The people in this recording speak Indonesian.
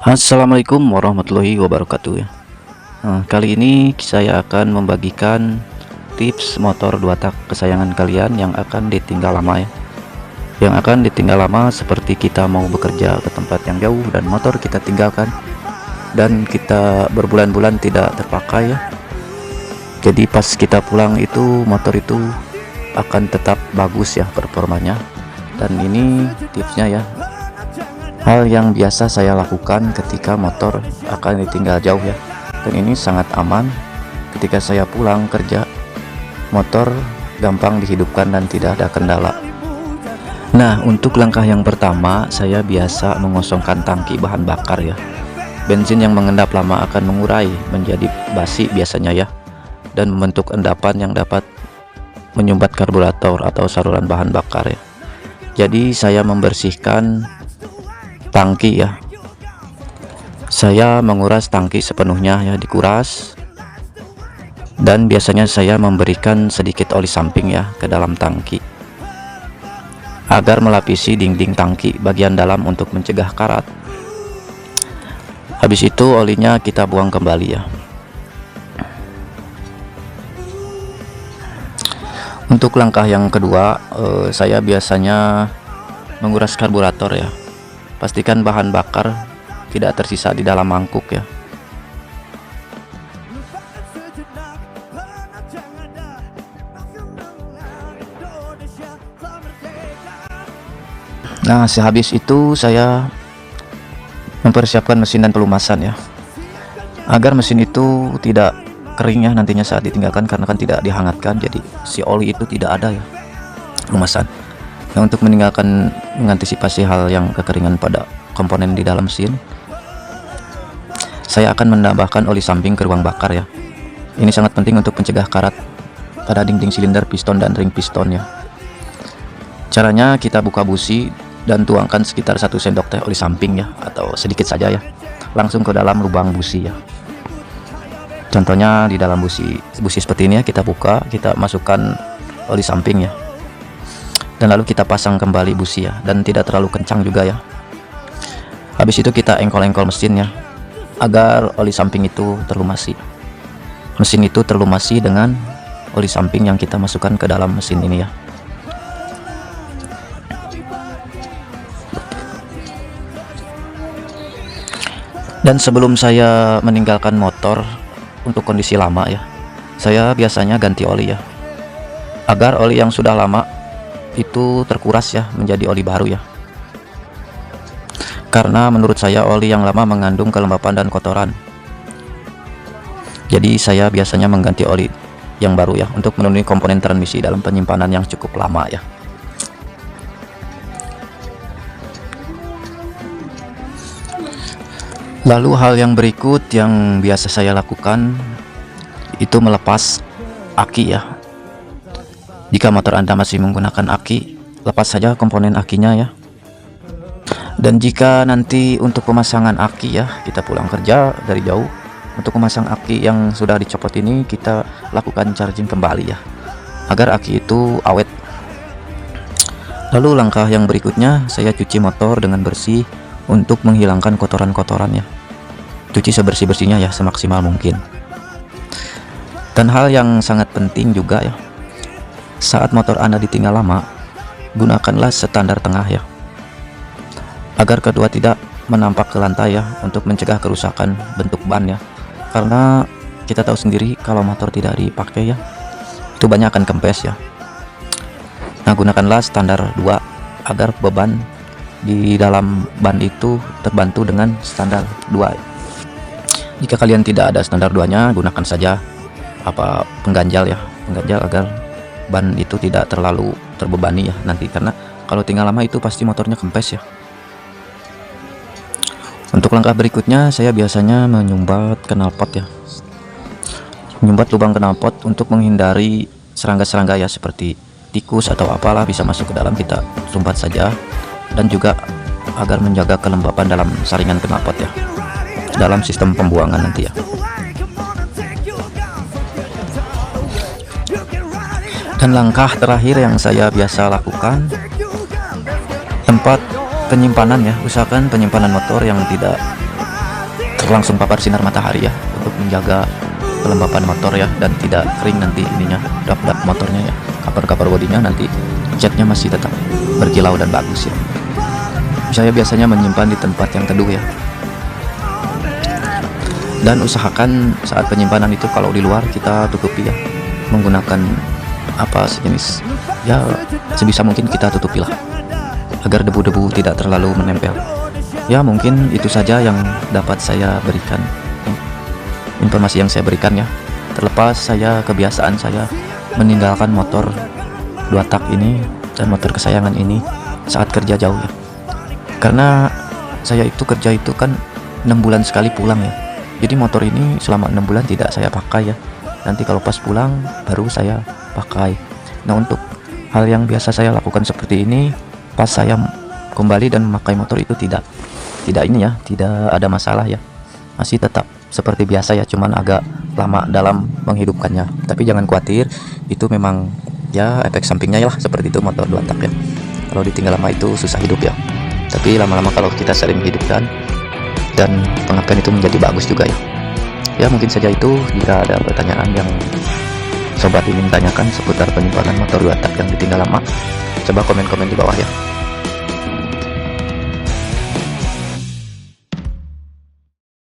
Assalamualaikum warahmatullahi wabarakatuh ya. Kali ini saya akan membagikan tips motor 2 tak kesayangan kalian yang akan ditinggal lama ya. Yang akan ditinggal lama seperti kita mau bekerja ke tempat yang jauh dan motor kita tinggalkan dan kita berbulan-bulan tidak terpakai ya. Jadi pas kita pulang itu motor itu akan tetap bagus ya performanya. Dan ini tipsnya ya. Hal yang biasa saya lakukan ketika motor akan ditinggal jauh ya. Dan ini sangat aman ketika saya pulang kerja. Motor gampang dihidupkan dan tidak ada kendala. Nah, untuk langkah yang pertama, saya biasa mengosongkan tangki bahan bakar ya. Bensin yang mengendap lama akan mengurai menjadi basi biasanya ya, dan membentuk endapan yang dapat menyumbat karburator atau saluran bahan bakar ya. Jadi saya membersihkan tangki ya. Saya menguras tangki sepenuhnya ya, dikuras. Dan biasanya saya memberikan sedikit oli samping ya ke dalam tangki agar melapisi dinding tangki bagian dalam untuk mencegah karat. Habis itu olinya kita buang kembali ya. Untuk langkah yang kedua, saya biasanya menguras karburator ya. Pastikan bahan bakar tidak tersisa di dalam mangkuk ya. Nah, sehabis itu saya mempersiapkan mesin dan pelumasan ya, agar mesin itu tidak kering ya nantinya saat ditinggalkan, karena kan tidak dihangatkan, jadi si oli itu tidak ada ya pelumasan. Nah, untuk mengantisipasi hal yang kekeringan pada komponen di dalam mesin, saya akan menambahkan oli samping ke ruang bakar ya. Ini sangat penting untuk mencegah karat pada dinding silinder, piston, dan ring piston ya. Caranya kita buka busi dan tuangkan sekitar 1 sendok teh oli samping ya, atau sedikit saja ya, langsung ke dalam lubang busi ya. Contohnya di dalam busi seperti ini ya, kita buka, kita masukkan oli samping ya. Dan lalu kita pasang kembali busi ya, dan tidak terlalu kencang juga ya. Habis itu kita engkol-engkol mesin ya, agar oli samping itu terlumasi. Mesin itu terlumasi dengan oli samping yang kita masukkan ke dalam mesin ini ya. Dan sebelum saya meninggalkan motor untuk kondisi lama ya, saya biasanya ganti oli ya, agar oli yang sudah lama itu terkuras ya menjadi oli baru ya. Karena menurut saya oli yang lama mengandung kelembapan dan kotoran. Jadi saya biasanya mengganti oli yang baru ya, untuk memenuhi komponen transmisi dalam penyimpanan yang cukup lama ya. Lalu hal yang berikut yang biasa saya lakukan itu melepas aki ya. Jika motor Anda masih menggunakan aki, lepas saja komponen akinya ya. Dan jika nanti untuk pemasangan aki ya, kita pulang kerja dari jauh, untuk memasang aki yang sudah dicopot ini kita lakukan charging kembali ya, agar aki itu awet. Lalu langkah yang berikutnya, saya cuci motor dengan bersih untuk menghilangkan kotoran-kotorannya. Cuci sebersih-bersihnya ya, semaksimal mungkin. Dan hal yang sangat penting juga ya, saat motor Anda ditinggal lama, gunakanlah standar tengah ya, agar kedua tidak menampak ke lantai ya, untuk mencegah kerusakan bentuk ban ya. Karena kita tahu sendiri kalau motor tidak dipakai ya, itu banyak akan kempes ya. Nah, gunakanlah standar 2 agar beban di dalam ban itu terbantu dengan standar 2. Jika kalian tidak ada standar 2-nya, gunakan saja pengganjal ya, pengganjal agar ban itu tidak terlalu terbebani ya nanti, karena kalau tinggal lama itu pasti motornya kempes ya. Untuk langkah berikutnya, saya biasanya menyumbat knalpot ya, menyumbat lubang knalpot untuk menghindari serangga-serangga ya, seperti tikus atau apalah bisa masuk ke dalam, kita sumbat saja. Dan juga agar menjaga kelembapan dalam saringan knalpot ya, dalam sistem pembuangan nanti ya. Dan langkah terakhir yang saya biasa lakukan, tempat penyimpanan ya, usahakan penyimpanan motor yang tidak langsung papar sinar matahari ya, untuk menjaga kelembapan motor ya, dan tidak kering nanti ininya, dap-dap motornya ya, cover bodinya nanti catnya masih tetap berkilau dan bagus ya. Saya biasanya menyimpan di tempat yang teduh ya, dan usahakan saat penyimpanan itu kalau di luar kita tutupi ya, menggunakan apa sejenis ya, sebisa mungkin kita tutupilah agar debu-debu tidak terlalu menempel ya. Mungkin itu saja yang dapat saya berikan, informasi yang saya berikan ya. Terlepas saya kebiasaan saya meninggalkan motor 2 tak ini dan motor kesayangan ini saat kerja jauh ya, karena saya itu kerja itu kan 6 bulan sekali pulang ya. Jadi motor ini selama 6 bulan tidak saya pakai ya, nanti kalau pas pulang baru saya pakai. Nah, untuk hal yang biasa saya lakukan seperti ini, pas saya kembali dan memakai motor itu tidak ini ya, tidak ada masalah ya, masih tetap seperti biasa ya, cuman agak lama dalam menghidupkannya. Tapi jangan khawatir, itu memang ya efek sampingnya lah, seperti itu motor 2 tak ya. Kalau ditinggal lama itu susah hidup ya, tapi lama-lama kalau kita sering hidupkan dan pengapian itu menjadi bagus juga ya. Ya mungkin saja itu. Jika ada pertanyaan yang sobat ingin tanyakan seputar penyimpanan motor 2 tak yang ditinggal lama, coba komen-komen di bawah ya.